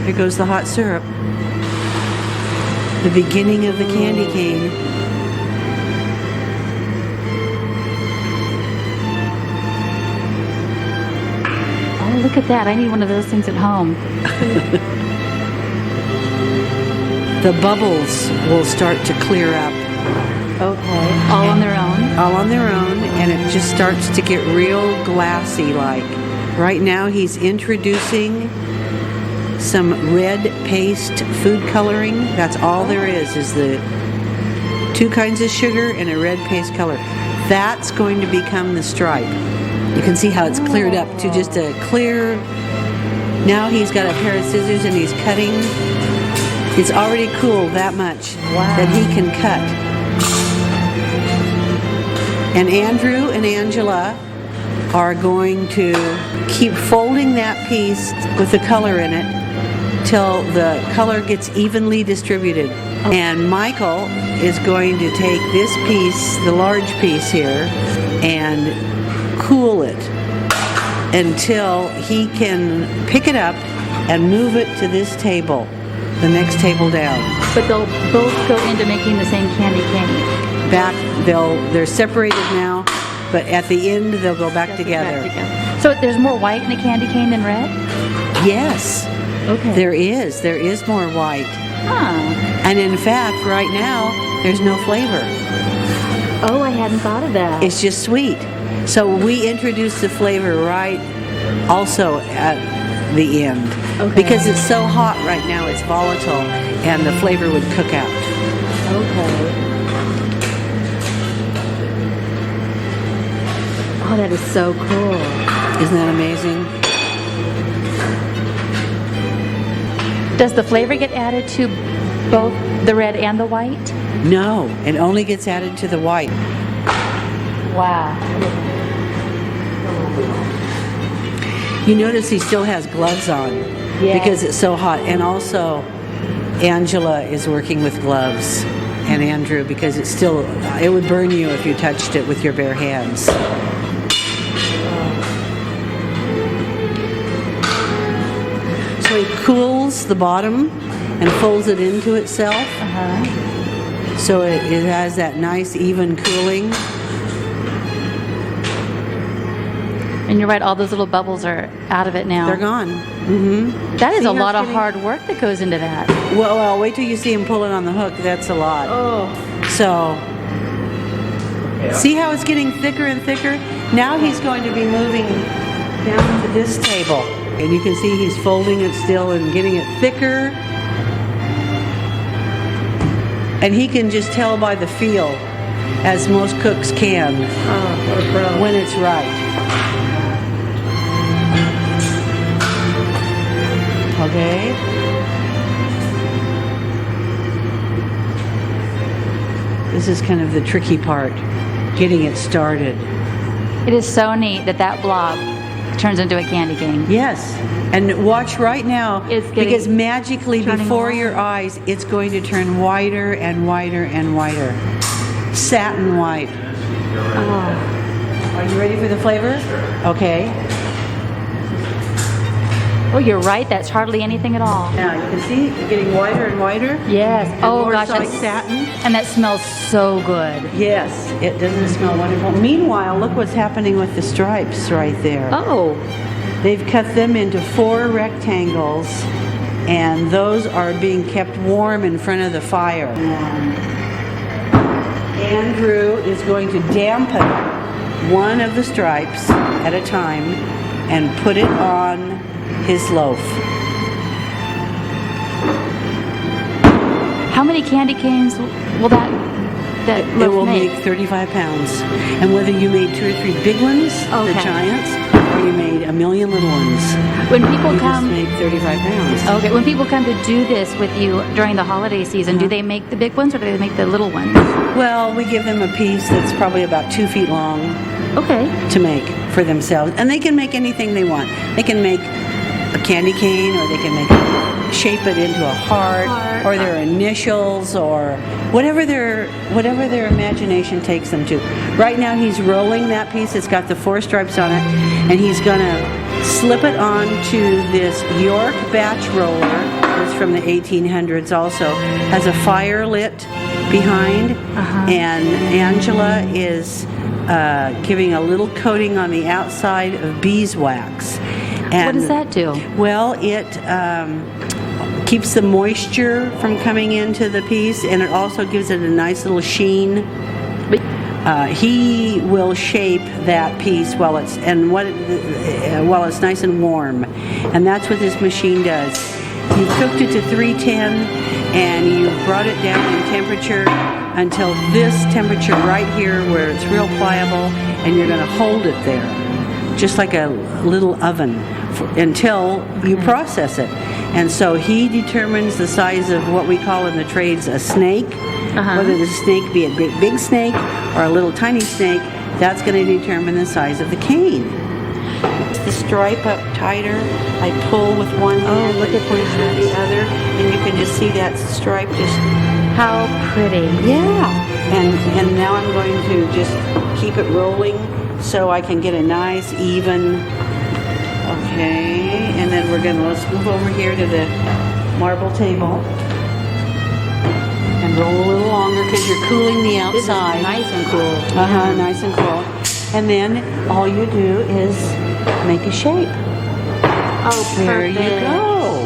Here goes the hot syrup. The beginning of the candy cane. Oh, look at that. I need one of those things at home. The bubbles will start to clear up. Okay. All on their own? All on their own, and it just starts to get real glassy like. Right now he's introducing some red paste food coloring. That's all there is the 2 kinds of sugar and a red paste color. That's going to become the stripe. You can see how it's cleared up to just a clear. Now he's got a pair of scissors and he's cutting. It's already cooled that much that he can cut. And Andrew and Angela are going to keep folding that piece with the color in it till the color gets evenly distributed. And Michael is going to take this piece, the large piece here, and cool it until he can pick it up and move it to this table, the next table down. But they'll both go into making the same candy cane. They're separated now, but at the end they'll go back together. So there's more white in a candy cane than red? Yes. Okay. There is more white. Huh. And in fact, right now, there's no flavor. Oh, I hadn't thought of that. It's just sweet. So we introduce the flavor right also at the end. Okay. Because it's so hot right now, it's volatile, and the flavor would cook out. Okay. Oh, that is so cool. Isn't that amazing? Does the flavor get added to both the red and the white? No, it only gets added to the white. Wow. You notice he still has gloves on because it's so hot. And also, Angela is working with gloves, and Andrew, because it would burn you if you touched it with your bare hands. So he cools the bottom and folds it into itself. So it has that nice even cooling. And you're right, all those little bubbles are out of it now. They're gone. Mm-hmm. That is a lot of hard work that goes into that. Well, wait till you see him pull it on the hook. That's a lot. Oh. So, see how it's getting thicker and thicker? Now he's going to be moving down to this table. And you can see he's folding it still and getting it thicker. And he can just tell by the feel, as most cooks can, when it's right. Okay. This is kind of the tricky part, getting it started. It is so neat that blob turns into a candy cane. Yes. And watch right now, because magically before your eyes, it's going to turn whiter and whiter and whiter. Satin white. Oh. Are you ready for the flavor? Okay. Oh, you're right. That's hardly anything at all. Now you can see it's getting whiter and whiter. Yes. And oh more gosh, like that's satin. And that smells so good. Yes, it doesn't smell wonderful. Meanwhile, look what's happening with the stripes right there. Oh. They've cut them into 4 rectangles, and those are being kept warm in front of the fire. Andrew is going to dampen one of the stripes at a time and put it on his loaf. How many candy canes will that It loaf will make? make 35 pounds. And whether you made 2 or 3 big ones, the giants, or you made a million little ones, when people you come, just make 35 pounds. okay, when people come to do this with you during the holiday season, do they make the big ones or do they make the little ones? Well, we give them a piece that's probably about 2 feet long to make for themselves. And they can make anything they want. They can make a candy cane, or they can shape it into a heart, or their initials, or whatever their imagination takes them to. Right now he's rolling that piece. It's got the 4 stripes on it, and he's gonna slip it onto this York batch roller. It's from the 1800s also. Has a fire lit behind, and Angela is giving a little coating on the outside of beeswax. And, What does that do? Well, it keeps the moisture from coming into the piece, and it also gives it a nice little sheen. He will shape that piece while it's nice and warm, and that's what this machine does. You cooked it to 310, and you brought it down in temperature until this temperature right here, where it's real pliable, and you're going to hold it there, just like a little oven, until you process it. And so he determines the size of what we call in the trades a snake. Whether the snake be a great big snake or a little tiny snake, that's going to determine the size of the cane. The stripe up tighter, I pull with one hand, look at push with the other, and you can just see that stripe just... How pretty. Yeah. And now I'm going to just keep it rolling so I can get a nice even... Okay, and then let's move over here to the marble table. And roll a little longer because you're cooling the outside. This is nice and cool. Nice and cool. And then all you do is make a shape. Oh, perfect. There you go.